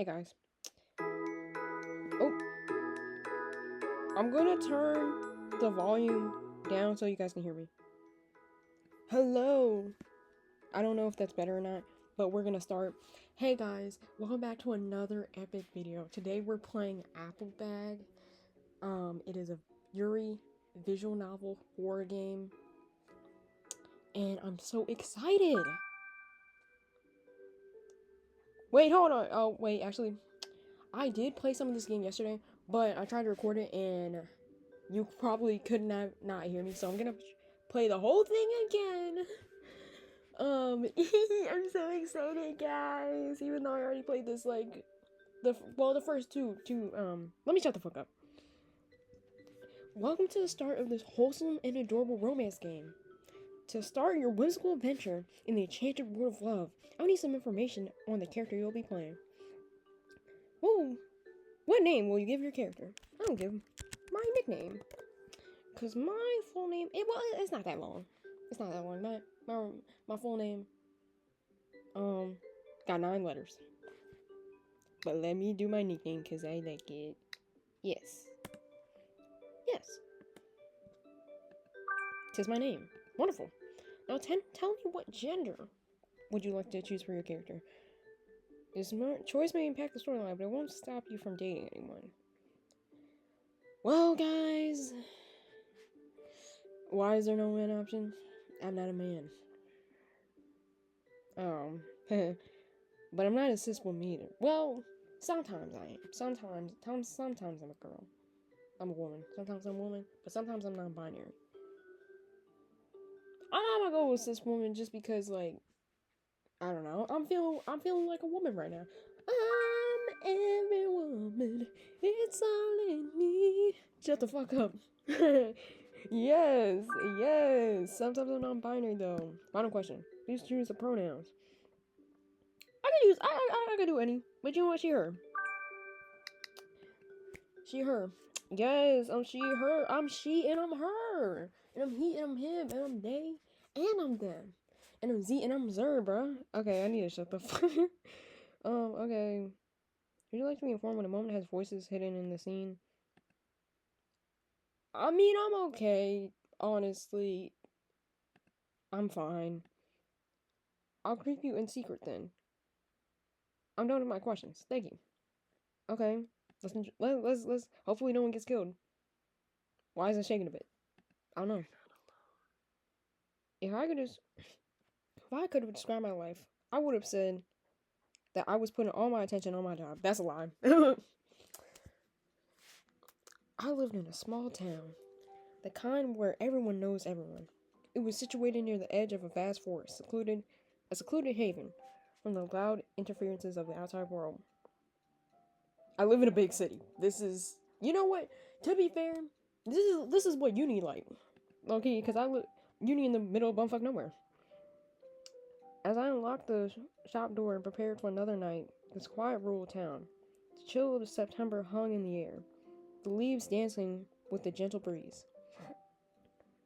Hey guys. Oh, I'm gonna turn the volume down so you guys can hear me. Hello. I don't know if that's better or not, but we're gonna start. Hey guys, welcome back to another epic video. Today we're playing Applebag. It is a Yuri visual novel horror game, and I'm so excited. Wait, hold on. Oh, wait, actually, I did play some of this game yesterday, but I tried to record it and you probably could not hear me, so I'm gonna play the whole thing again. I'm so excited, guys. Even though I already played this, like, the first two. Let me shut the fuck up. Welcome to the start of this wholesome and adorable romance game. To start your whimsical adventure in the enchanted world of love, I'll need some information on the character you'll be playing. Whoa, what name will you give your character? I'll give my nickname. Cause my full name, it's not that long. It's not that long. My full name, got 9 letters. But let me do my nickname, cause I like it. Yes, yes. Tis my name. Wonderful. Now tell me, what gender would you like to choose for your character? This choice may impact the storyline, but it won't stop you from dating anyone. Well, guys, why is there no man option? I'm not a man. But I'm not a cis woman either. Well, sometimes I am. Sometimes I'm a girl. I'm a woman. Sometimes I'm a woman, but sometimes I'm non-binary. I'm gonna go with cis woman just because, like, I don't know. I'm feeling like a woman right now. I'm every woman. It's all in me. Shut the fuck up. Yes, yes. Sometimes I'm non-binary though. Final question. Please choose the pronouns. I could do any. But you know what? She, her. She, her. Yes, I'm she, her. I'm she, and I'm her. And I'm he, and I'm him, and I'm they, and I'm them. And I'm Z, and I'm Zer, bruh. Okay, I need to shut the fuck. Okay. Would you like to be informed when a moment has voices hidden in the scene? I mean, I'm okay. Honestly, I'm fine. I'll creep you in secret then. I'm done with my questions. Thank you. Okay. Let's. Hopefully, no one gets killed. Why is it shaking a bit? I don't know. If I could just, if I could have described my life, I would have said that I was putting all my attention on my job. That's a lie. I lived in a small town, the kind where everyone knows everyone. It was situated near the edge of a vast forest, a secluded haven from the loud interferences of the outside world. I live in a big city. This is, you know what? To be fair, this is what uni like, okay? Because I live uni in the middle of bumfuck nowhere. As I unlocked the shop door and prepared for another night, this quiet rural town, the chill of September hung in the air, the leaves dancing with the gentle breeze.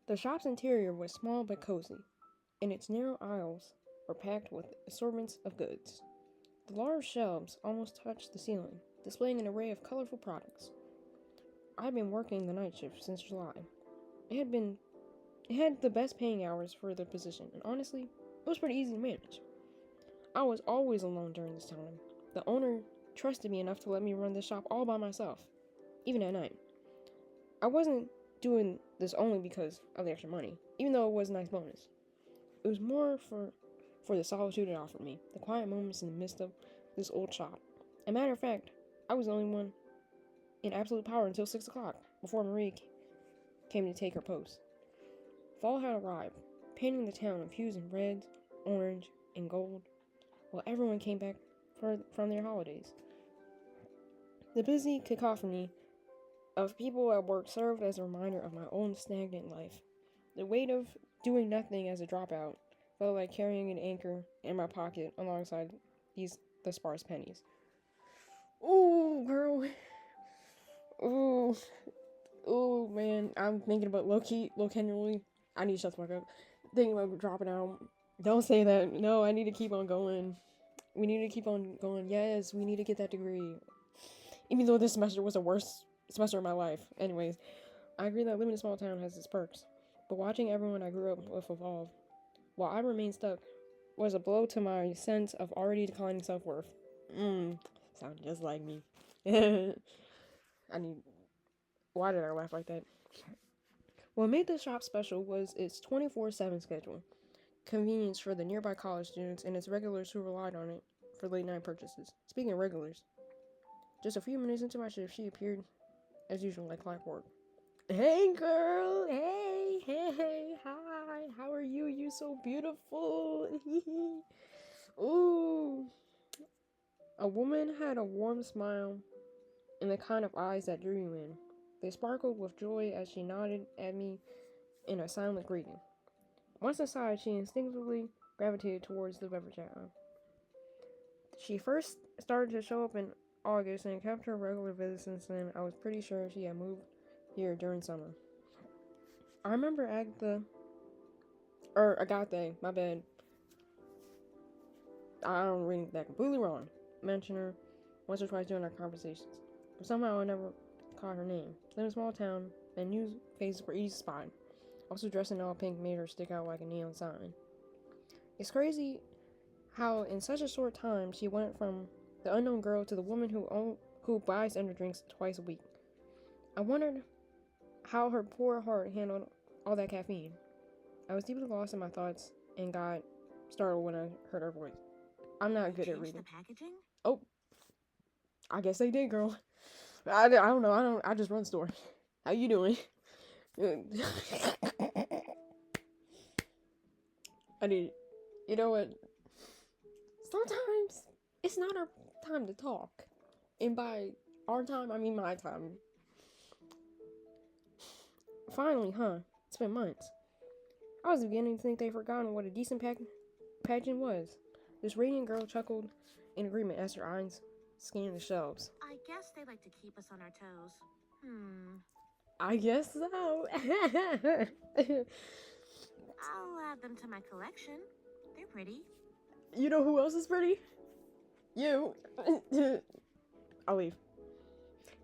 The shop's interior was small but cozy, and its narrow aisles were packed with assortments of goods. The large shelves almost touched the ceiling, displaying an array of colorful products. I'd been working the night shift since July. It had the best paying hours for the position, and honestly, it was pretty easy to manage. I was always alone during this time. The owner trusted me enough to let me run the shop all by myself, even at night. I wasn't doing this only because of the extra money, even though it was a nice bonus. It was more for the solitude it offered me, the quiet moments in the midst of this old shop. As a matter of fact, I was the only one in absolute power until 6 o'clock, before Marie came to take her post. Fall had arrived, painting the town in hues in red, orange, and gold, while everyone came back from their holidays. The busy cacophony of people at work served as a reminder of my own stagnant life. The weight of doing nothing as a dropout felt like carrying an anchor in my pocket alongside the sparse pennies. Ooh, girl. Ooh. Ooh, man. I'm thinking about low-key, I need to shut the fuck up. Thinking about dropping out. Don't say that. No, I need to keep on going. We need to keep on going. Yes, we need to get that degree. Even though this semester was the worst semester of my life. Anyways, I agree that living in a small town has its perks. But watching everyone I grew up with evolve, while I remain stuck, was a blow to my sense of already declining self-worth. Sound just like me. I need... Why did I laugh like that? What made the shop special was its 24/7 schedule, convenience for the nearby college students, and its regulars who relied on it for late-night purchases. Speaking of regulars, just a few minutes into my shift, she appeared, as usual, like clockwork. Hey, girl! Hey, hi! How are you? You so beautiful! Ooh! A woman had a warm smile and the kind of eyes that drew you in. They sparkled with joy as she nodded at me in a silent greeting. Once inside, she instinctively gravitated towards the beverage aisle. She first started to show up in August and kept her regular visits since then. I was pretty sure she had moved here during summer. I remember Agatha, my bad. I don't read that completely wrong. Mention her once or twice during our conversations. But somehow I never caught her name. In a small town, and new faces were easy to spot. Also dressed in all pink made her stick out like a neon sign. It's crazy how in such a short time she went from the unknown girl to the woman who buys energy drinks twice a week. I wondered how her poor heart handled all that caffeine. I was deeply lost in my thoughts and got startled when I heard her voice. I'm not good at reading. The packaging? Oh, I guess they did, girl. I don't know. I just run the store. How you doing? I need. You know what? Sometimes it's not our time to talk, and by our time I mean my time. Finally, huh? It's been months. I was beginning to think they'd forgotten what a decent pageant was. This radiant girl chuckled in agreement as her eyes scanned the shelves. I guess they like to keep us on our toes. I guess so. I'll add them to my collection. They're pretty. You know who else is pretty? You. I'll leave.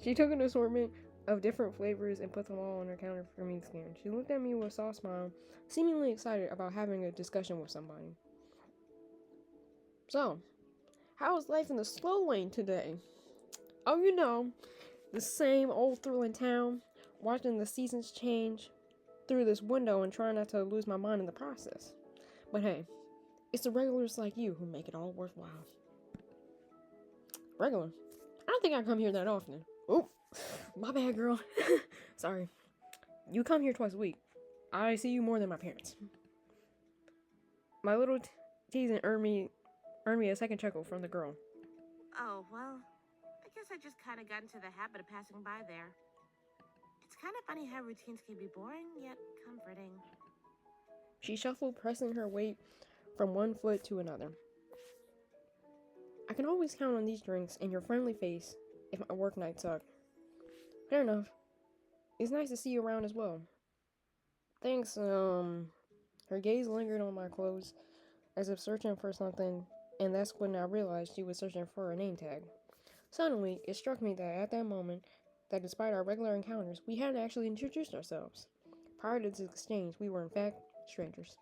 She took an assortment of different flavors and put them all on her counter for me to scan. She looked at me with a soft smile, seemingly excited about having a discussion with somebody. So, how's life in the slow lane today? Oh, you know, the same old thrilling town, watching the seasons change through this window and trying not to lose my mind in the process. But hey, it's the regulars like you who make it all worthwhile. Regular? I don't think I come here that often. Oh, my bad, girl. Sorry. You come here twice a week. I see you more than my parents. My little teasing earned me a second chuckle from the girl. Oh, well, I guess I just kind of got into the habit of passing by there. It's kind of funny how routines can be boring, yet comforting. She shuffled, pressing her weight from one foot to another. I can always count on these drinks and your friendly face if my work nights suck. Fair enough. It's nice to see you around as well. Thanks, Her gaze lingered on my clothes as if searching for something, and that's when I realized she was searching for a name tag. Suddenly, it struck me that at that moment, that despite our regular encounters, we hadn't actually introduced ourselves. Prior to this exchange, we were in fact strangers.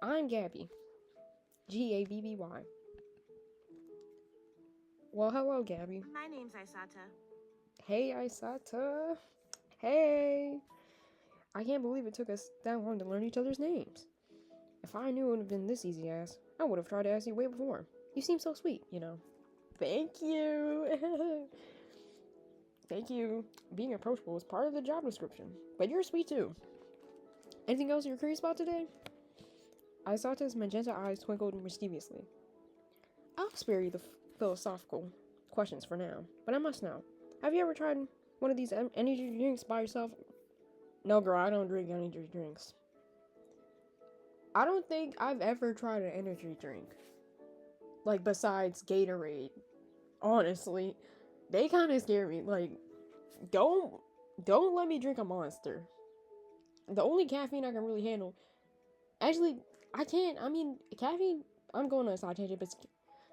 I'm Gabby. Gabby. Well, hello, Gabby. My name's Isata. Hey, Isata. Hey. I can't believe it took us that long to learn each other's names. If I knew it would have been this easy, I would have tried to ask you way before. You seem so sweet, you know. Thank you. Thank you. Being approachable is part of the job description, but you're sweet too. Anything else you're curious about today? Isata's magenta eyes twinkled mischievously. I'll spare you the philosophical questions for now, but I must know. Have you ever tried one of these energy drinks by yourself? No, girl, I don't drink energy drinks. I don't think I've ever tried an energy drink. Like, besides Gatorade. Honestly. They kind of scare me. Like, don't let me drink a Monster. The only caffeine I can really handle... Actually, I can't. I mean, caffeine... I'm going on a side tangent, but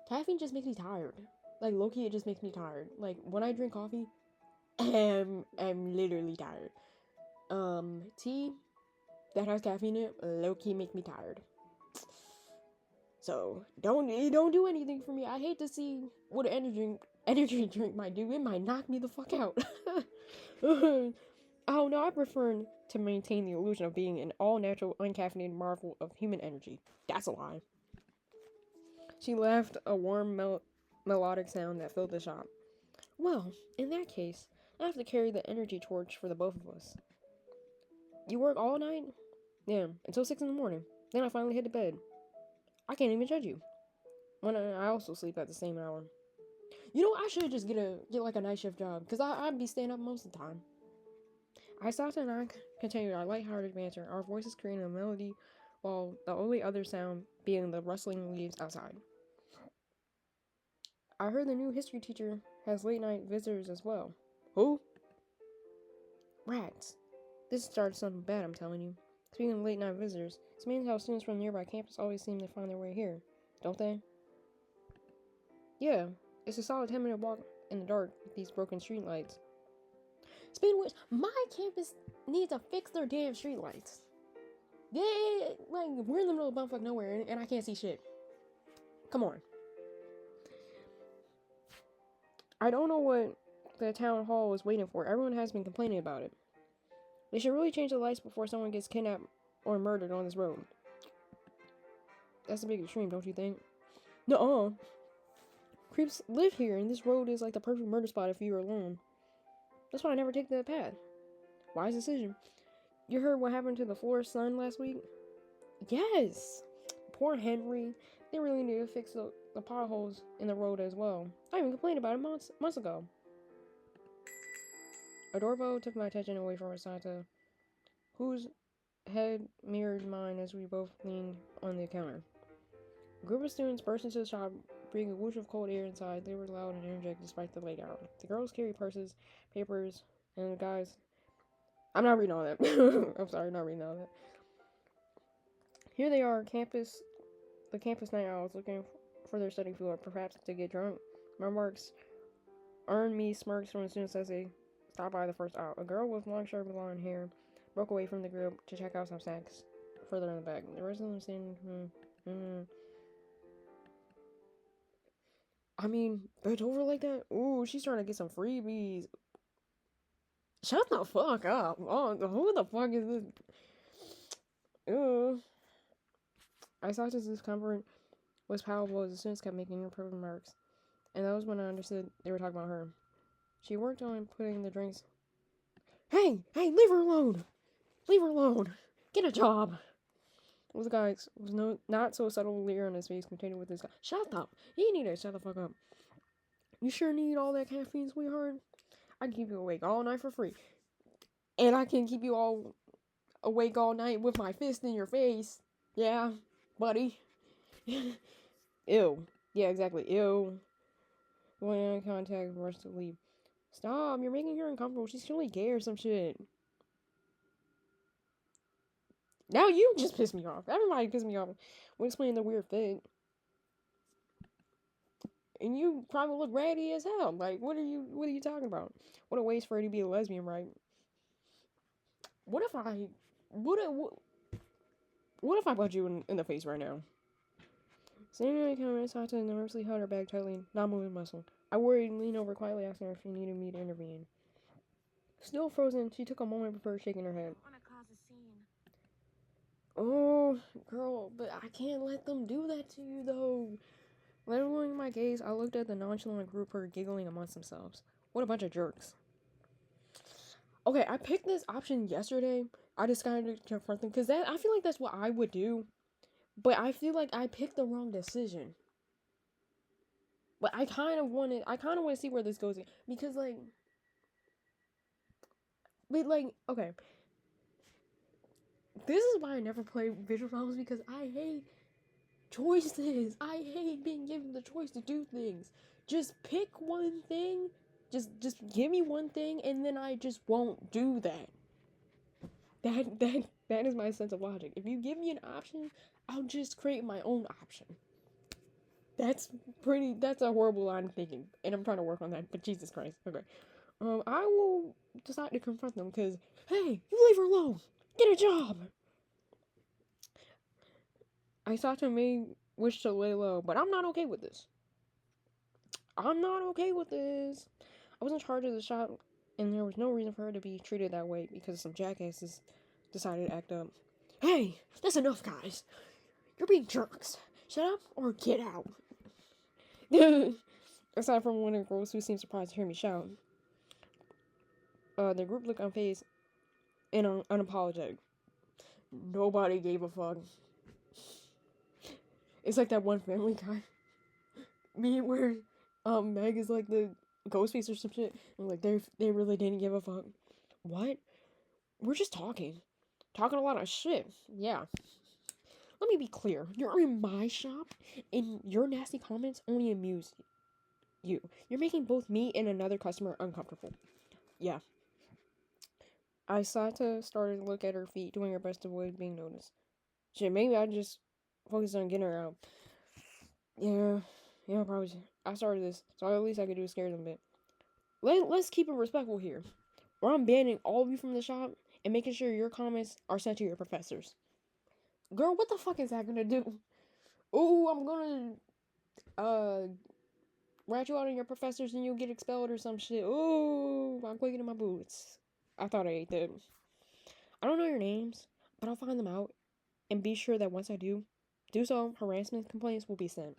Caffeine just makes me tired. Like, low-key, it just makes me tired. Like, when I drink coffee, I'm literally tired. Tea that has caffeine in it, low-key make me tired. So, don't do anything for me. I hate to see what an energy drink might do. It might knock me the fuck out. Oh no, I prefer to maintain the illusion of being an all-natural, uncaffeinated marvel of human energy. That's a lie. She left a warm, melodic sound that filled the shop. Well, in that case, I have to carry the energy torch for the both of us. You work all night? Yeah, until 6 in the morning. Then I finally head to bed. I can't even judge you. When I also sleep at the same hour. You know, I should just get like a night shift job, because I'd be staying up most of the time. I stopped and I continued our lighthearted banter, our voices creating a melody, while the only other sound being the rustling leaves outside. I heard the new history teacher has late night visitors as well. Who? Rats. This started something bad, I'm telling you. Speaking of late night visitors, it's amazing how students from nearby campus always seem to find their way here, don't they? Yeah, it's a solid 10-minute walk in the dark with these broken streetlights. Speaking of which, my campus needs to fix their damn streetlights. Yeah, like, we're in the middle of bumfuck nowhere and I can't see shit. Come on. I don't know what the town hall was waiting for. Everyone has been complaining about it. They should really change the lights before someone gets kidnapped or murdered on this road. That's a big extreme, don't you think? Nuh-uh. Creeps live here, and this road is like the perfect murder spot if you were alone. That's why I never take that path. Wise decision. You heard what happened to the florist's son last week? Yes! Poor Henry. They really need to fix the potholes in the road as well. I even complained about it months ago. A doorbell took my attention away from Asata, whose head mirrored mine as we both leaned on the counter. A group of students burst into the shop, bringing a whoosh of cold air inside. They were loud and energetic despite the late hour. The girls carried purses, papers, and the guys... I'm not reading all that. I'm sorry, not reading all that. Here they are, the campus night owls, looking for their study floor, perhaps to get drunk. My remarks earned me smirks from the students as they stopped by the first aisle. A girl with long, sharp blonde hair broke away from the group to check out some snacks further in the back. The rest of them standing... I mean, bent over like that? Ooh, she's trying to get some freebies. Shut the fuck up. Oh, who the fuck is this? Ooh. I saw this discomfort was palpable as the students kept making inappropriate remarks. And that was when I understood they were talking about her. She worked on putting the drinks... Hey, leave her alone! Leave her alone! Get a job! The guy was not so subtle leer on his face continued with this guy. Shut up! You need to shut the fuck up. You sure need all that caffeine, sweetheart? I can keep you awake all night for free. And I can keep you all awake all night with my fist in your face. Yeah, buddy. Ew. Yeah, exactly. Ew. Going on contact, rushed to leave. Stop, you're making her uncomfortable. She's clearly gay or some shit. Now you just pissed me off. Everybody pissed me off when explaining the weird fit. And you probably look ratty as hell. Like, what are you talking about? What a waste for her to be a lesbian, right? What if I punch you in the face right now? Standing on the counter, Sata nervously held her bag tightly, not moving a muscle. I worried and leaned over quietly asking her if she needed me to intervene. Still frozen, she took a moment before shaking her head. I don't want to cause a scene. Oh, girl, but I can't let them do that to you, though. Leveling my gaze, I looked at the nonchalant group who were giggling amongst themselves. What a bunch of jerks. Okay, I picked this option yesterday. I decided to confront them, because I feel like that's what I would do. But I feel like I picked the wrong decision. But I kind of want to see where this goes. Because, like... But, like, okay. This is why I never play visual novels, because I hate choices. I hate being given the choice to do things. Just pick one thing. Just give me one thing, and then I just won't do that. That is my sense of logic. If you give me an option, I'll just create my own option. That's that's a horrible line of thinking, and I'm trying to work on that, but Jesus Christ. Okay. I will decide to confront them because, hey, you leave her alone. Get a job. I sought to may wish to lay low, but I'm not okay with this. I'm not okay with this. I was in charge of the shop, and there was no reason for her to be treated that way because some jackasses decided to act up. Hey, that's enough, guys. You're being jerks. Shut up or get out. Aside from one of the girls who seemed surprised to hear me shout, the group looked unfazed and unapologetic. Nobody gave a fuck. It's like that one Family Guy meme where Meg is like the ghost face or some shit, and like they really didn't give a fuck. What? We're just talking a lot of shit. Yeah. Let me be clear. You're in my shop, and your nasty comments only amuse you. You're making both me and another customer uncomfortable. Yeah. Aisata started to look at her feet, doing her best to avoid being noticed. Shit, maybe I just focused on getting her out. Yeah, probably. I started this, so at least I could do is scare them a bit. Let's keep it respectful here. Or I'm banning all of you from the shop and making sure your comments are sent to your professors. Girl, what the fuck is that gonna do? Oh, I'm gonna rat you out on your professors and you'll get expelled or some shit. Oh, I'm quaking in my boots. I thought I ate them. I don't know your names, but I'll find them out and be sure that once I do so, harassment complaints will be sent.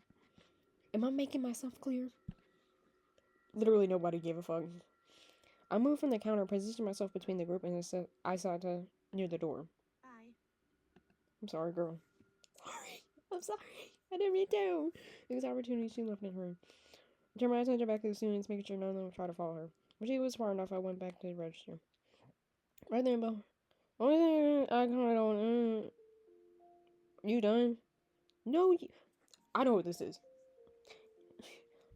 Am I making myself clear? Literally nobody gave a fuck. I moved from the counter, positioned myself between the group, and I saw to near the door. Bye. I'm sorry, girl. I'm sorry. I didn't mean to. It was opportunity she left in her. I turned my attention back to the students, making sure none of them would try to follow her. When she was far enough, I went back to the register. Right there, Bo. Only thing I kind of you done? No, I know what this is.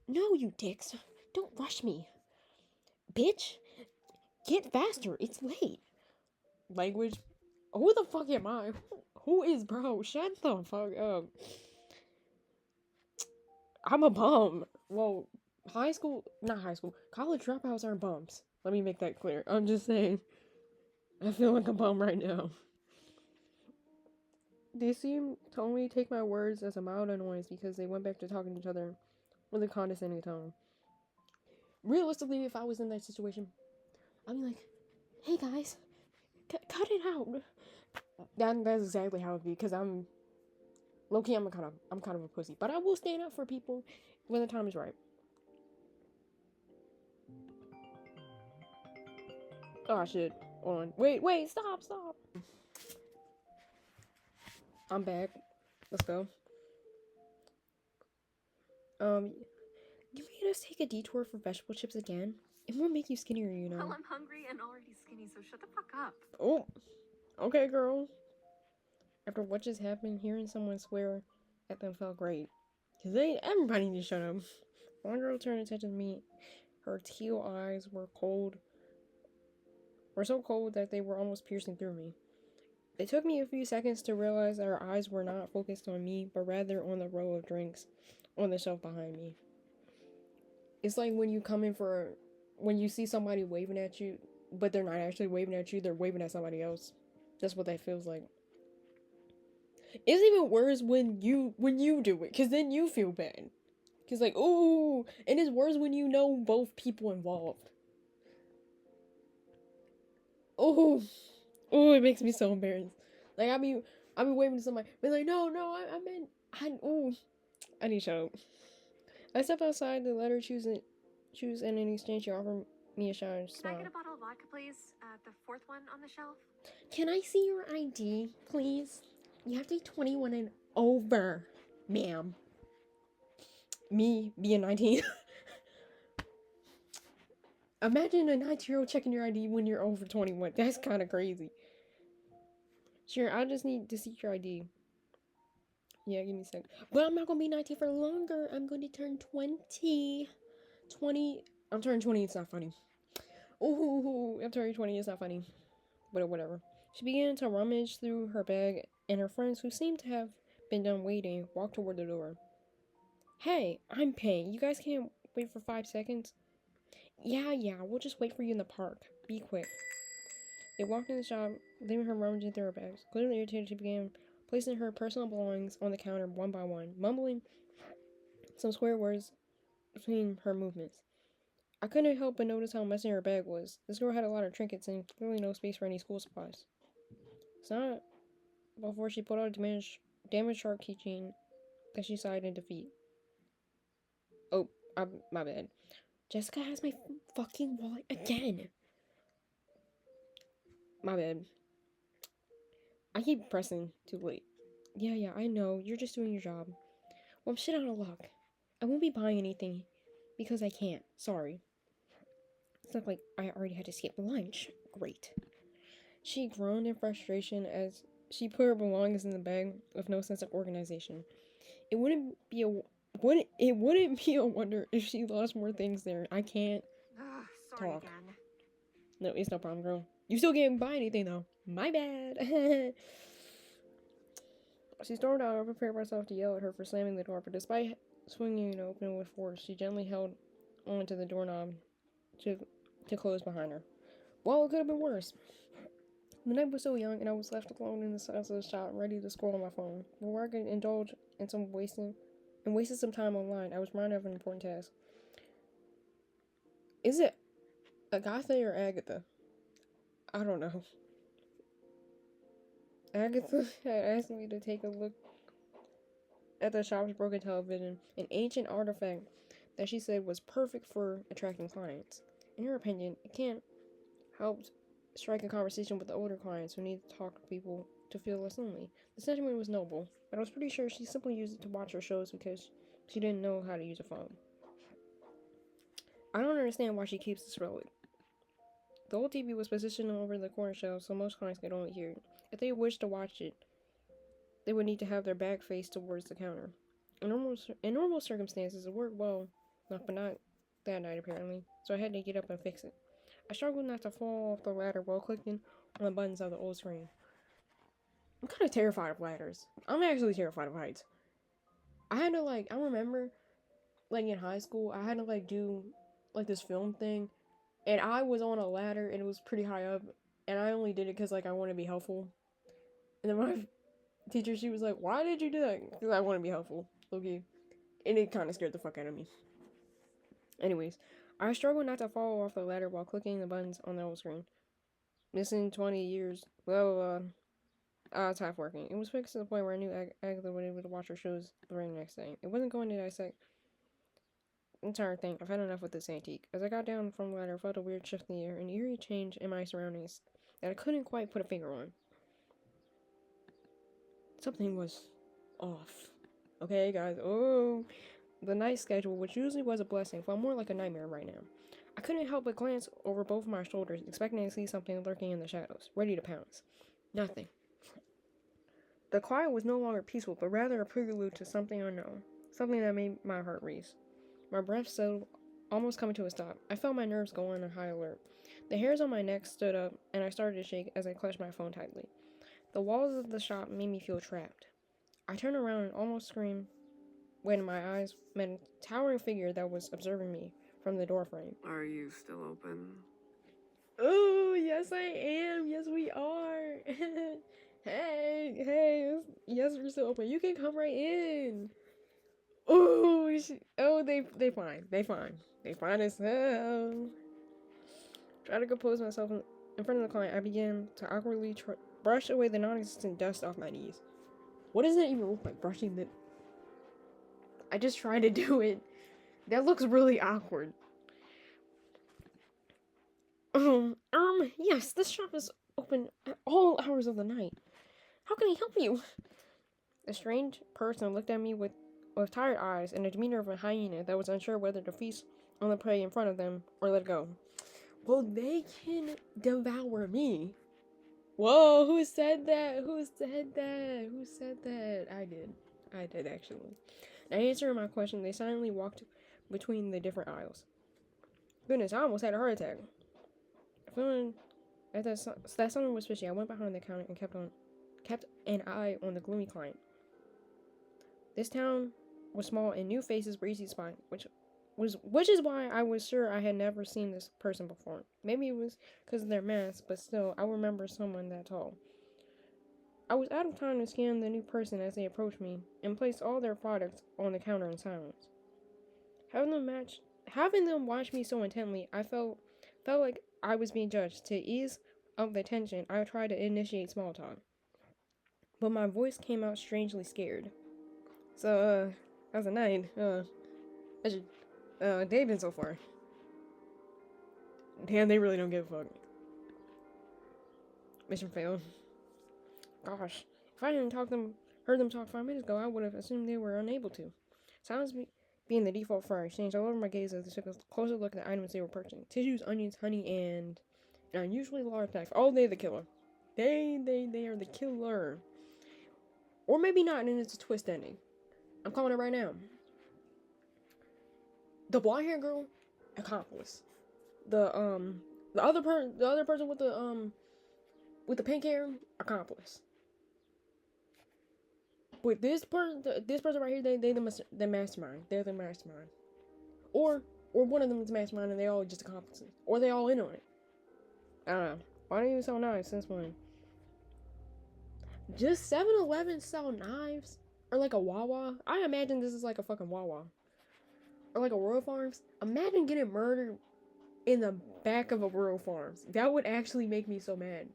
No, you dicks. Don't rush me. Bitch, get faster. It's late. Language. Who the fuck am I? Who is bro? Shut the fuck up. I'm a bum. Well, college dropouts aren't bums. Let me make that clear. I'm just saying. I feel like a bum right now. They seem to only take my words as a mild annoyance because they went back to talking to each other with a condescending tone. Realistically, if I was in that situation, I'd be like, "Hey guys, cut it out." That's exactly how it'd be because I'm low key. I'm kind of a pussy, but I will stand up for people when the time is right. Oh shit! On. Wait! Stop! I'm back. Let's go. You made us take a detour for vegetable chips again. It won't make you skinnier, you know. Well, I'm hungry and already skinny, so shut the fuck up. Oh, okay, girl. After what just happened, hearing someone swear at them felt great. Cause everybody needs to shut up. One girl turned attention to me. Her teal eyes were so cold that they were almost piercing through me. It took me a few seconds to realize that her eyes were not focused on me, but rather on the row of drinks on the shelf behind me. It's like when you see somebody waving at you, but they're not actually waving at you, they're waving at somebody else. That's what that feels like. It's even worse when you do it, cause then you feel bad. Cause like, ooh, and it's worse when you know both people involved. Oh, it makes me so embarrassed. Like I be waving to somebody, be like, no, I meant, I need to shut up. I step outside to let her choose, and in exchange she offered me a shot and smile. Can I get a bottle of vodka, please? The fourth one on the shelf. Can I see your ID, please? You have to be 21 and over, ma'am. Me being 19. Imagine a 19-year-old checking your ID when you're over 21. That's kind of crazy. Sure, I just need to see your ID. Yeah, give me a sec. But I'm not going to be 19 for longer. I'm going to turn 20. 20. I'm turning 20. It's not funny. Ooh, I'm turning 20. It's not funny. But whatever. She began to rummage through her bag, and her friends, who seemed to have been done waiting, walked toward the door. Hey, I'm paying. You guys can't wait for 5 seconds? Yeah, we'll just wait for you in the park. Be quick. They walked in the shop, leaving her rummaging through her bags. Clearly irritated, she began placing her personal belongings on the counter one by one, mumbling some swear words between her movements. I couldn't help but notice how messy her bag was. This girl had a lot of trinkets and clearly no space for any school supplies. It's not before she pulled out a damaged shark keychain that she sighed in defeat. Oh, my bad. Jessica has my fucking wallet again. My bad. I keep pressing too late. Yeah, I know. You're just doing your job. Well, I'm shit out of luck. I won't be buying anything because I can't. Sorry. It's not like I already had to skip lunch. Great. She groaned in frustration as she put her belongings in the bag with no sense of organization. It wouldn't be a wonder if she lost more things there. I can't Ugh, sorry talk. again. No, it's no problem, girl. You still can't buy anything though. My bad. She stormed out and prepared herself to yell at her for slamming the door, but despite swinging it open with force, she gently held onto the doorknob to close behind her. Well, it could have been worse. The night was so young, and I was left alone in the silence of the shop, ready to scroll on my phone. Before I could indulge in wasted some time online, I was reminded of an important task. Is it Agatha or Agatha? I don't know. Agatha had asked me to take a look at the shop's broken television, an ancient artifact that she said was perfect for attracting clients. In her opinion, it can't help strike a conversation with the older clients who need to talk to people to feel less lonely. The sentiment was noble, but I was pretty sure she simply used it to watch her shows because she didn't know how to use a phone. I don't understand why she keeps this relic. The old TV was positioned over the corner shelf so most clients could only hear it. If they wished to watch it, they would need to have their back faced towards the counter. In normal circumstances, it worked well enough, but not that night apparently, so I had to get up and fix it. I struggled not to fall off the ladder while clicking on the buttons of the old screen. I'm kind of terrified of ladders. I'm actually terrified of heights. I remember, in high school, I had to, do, this film thing, and I was on a ladder, and it was pretty high up, and I only did it because, I want to be helpful. And then my teacher, she was like, why did you do that? Because I want to be helpful. Okay. And it kind of scared the fuck out of me. Anyways, I struggled not to fall off the ladder while clicking the buttons on the old screen. Missing 20 years, blah blah blah. It's half working. It was fixed to the point where I knew Agatha would be able to watch her shows the very next day. It wasn't going to dissect the entire thing. I've had enough with this antique. As I got down from the ladder, I felt a weird shift in the air, an eerie change in my surroundings that I couldn't quite put a finger on. Something was off. Okay, guys. Oh, the night schedule, which usually was a blessing, felt more like a nightmare right now. I couldn't help but glance over both of my shoulders, expecting to see something lurking in the shadows, ready to pounce. Nothing. The quiet was no longer peaceful, but rather a prelude to something unknown, something that made my heart race. My breath settled, almost coming to a stop. I felt my nerves go on high alert. The hairs on my neck stood up, and I started to shake as I clutched my phone tightly. The walls of the shop made me feel trapped. I turned around and almost screamed when my eyes met a towering figure that was observing me from the doorframe. Are you still open? Oh, yes, I am. Yes, we are. Hey, yes, we're still open. You can come right in. Oh, they fine. They fine as hell. Trying to compose myself in front of the client, I began to awkwardly brush away the non-existent dust off my knees. What does that even look like, brushing the... I just tried to do it. That looks really awkward. Yes, this shop is open at all hours of the night. How can I help you? The strange person looked at me with tired eyes and the demeanor of a hyena that was unsure whether to feast on the prey in front of them or let it go. Well, they can devour me. Whoa, who said that? Who said that? I did, actually. Now, answering my question, they silently walked between the different aisles. Goodness, I almost had a heart attack. Feeling that something was fishy, I went behind the counter and kept an eye on the gloomy client. This town was small and new faces were easy to spot, which is why I was sure I had never seen this person before. Maybe it was because of their mask, but still, I remember someone that tall. I was out of time to scan the new person as they approached me and placed all their products on the counter in silence. Having them watch me so intently, I felt like I was being judged. To ease up the tension, I tried to initiate small talk, but my voice came out strangely scared. So, how's the night? How's your day been so far? Damn, they really don't give a fuck. Mission failed. Gosh, if I hadn't heard them talk 5 minutes ago, I would have assumed they were unable to. Silence being the default for our exchange, I lowered my gaze as they took a closer look at the items they were purchasing. Tissues, onions, honey, and an unusually large knife. Oh, they're the killer. They are the killer. Or maybe not, and it's a twist ending. I'm calling it right now. The blonde hair girl, accomplice. The other person with the pink hair, accomplice. With this person right here, they the mastermind. They're the mastermind. Or one of them is the mastermind and they all just accomplices. Or they all in on it. I don't know. Why do you sell knives since when? Just 7-Eleven sell knives? Or like a Wawa? I imagine this is like a fucking Wawa. Or like a Royal Farms. Imagine getting murdered in the back of a Royal Farms. That would actually make me so mad.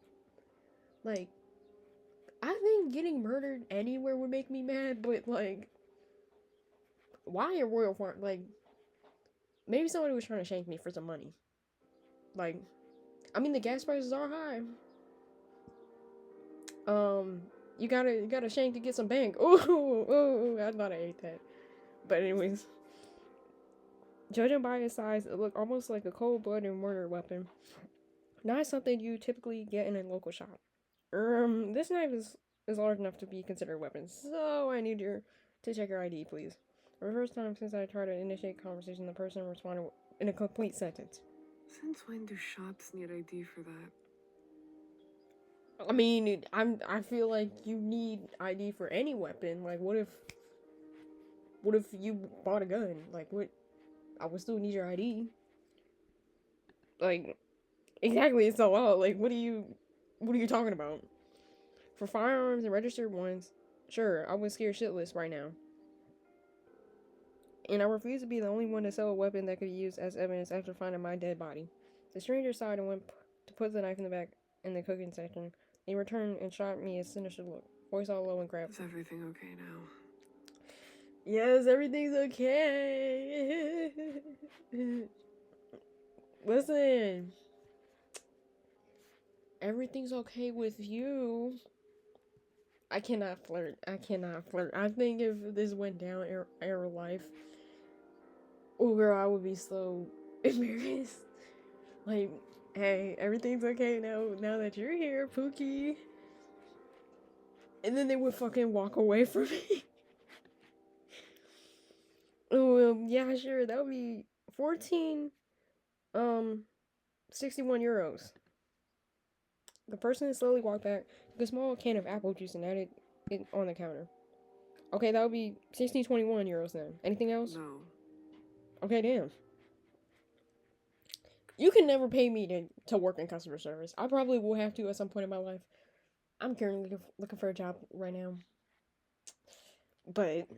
Like, I think getting murdered anywhere would make me mad, but like, why a Royal Farm? Like, maybe somebody was trying to shank me for some money. Like, I mean, the gas prices are high. You gotta shank to get some bank. Ooh, I thought I ate that. But anyways, judging by its size, it looked almost like a cold-blooded murder weapon. Not something you typically get in a local shop. This knife is large enough to be considered a weapon, so I need to check your ID, please. For the first time since I tried to initiate conversation, the person responded in a complete sentence. Since when do shops need ID for that? I mean, I feel like you need ID for any weapon. Like, what if you bought a gun? Like, what? I would still need your ID. Like, exactly, it's so odd. Like, what are you talking about? For firearms and registered ones, sure, I would scare shitless right now. And I refuse to be the only one to sell a weapon that could be used as evidence after finding my dead body. The stranger sighed and went to put the knife in the back in the cooking section. He returned and shot me a sinister look, voice all low and grabbed. Is everything okay now? Yes, everything's okay. Listen, everything's okay with you. I cannot flirt. I think if this went down in real life, oh girl, I would be so embarrassed. Like, hey, everything's okay now that you're here, Pookie. And then they would fucking walk away from me. Oh, yeah, sure, that would be 61 euros. The person slowly walked back, took a small can of apple juice and added it on the counter. Okay, that would be 1621 euros then. Anything else? No. Okay, damn. You can never pay me to work in customer service. I probably will have to at some point in my life. I'm currently looking for a job right now. But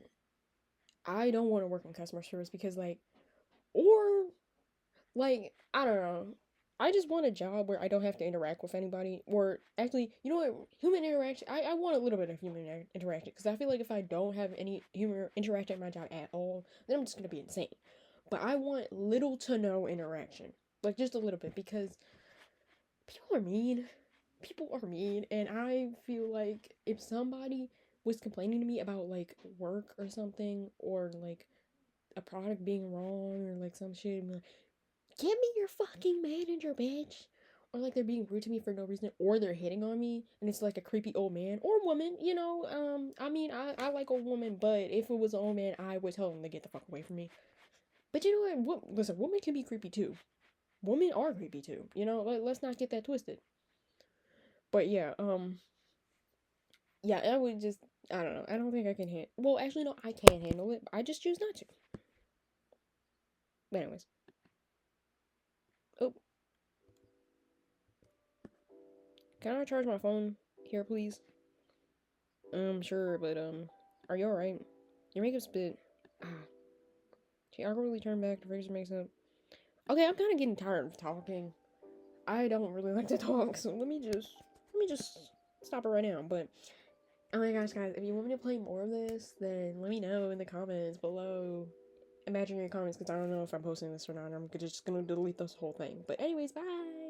I don't want to work in customer service because, I don't know. I just want a job where I don't have to interact with anybody. Or, actually, you know what? Human interaction. I want a little bit of human interaction. Because I feel like if I don't have any human interaction at my job at all, then I'm just going to be insane. But I want little to no interaction. Like, just a little bit. Because people are mean. And I feel like if somebody was complaining to me about, like, work or something, or, like, a product being wrong, or, like, some shit, I'm like, give me your fucking manager, bitch. Or, like, they're being rude to me for no reason, or they're hitting on me, and it's, like, a creepy old man, or woman, you know, I mean, I like old woman, but if it was an old man, I would tell him to get the fuck away from me. But you know what, listen, women can be creepy too. Women are creepy too, you know, let's not get that twisted. But yeah, I would just, I don't know. I don't think I can handle. Well, actually, no, I can handle it. I just choose not to. But anyways, oh, can I charge my phone here, please? Sure, but are you alright? Your makeup's a bit. Ah, she awkwardly turned back to fix her makeup. Okay, I'm kind of getting tired of talking. I don't really like to talk, so let me just stop it right now. But oh my gosh, guys, if you want me to play more of this, then let me know in the comments below. Imaginary comments, because I don't know if I'm posting this or not. I'm just gonna delete this whole thing. But anyways, bye.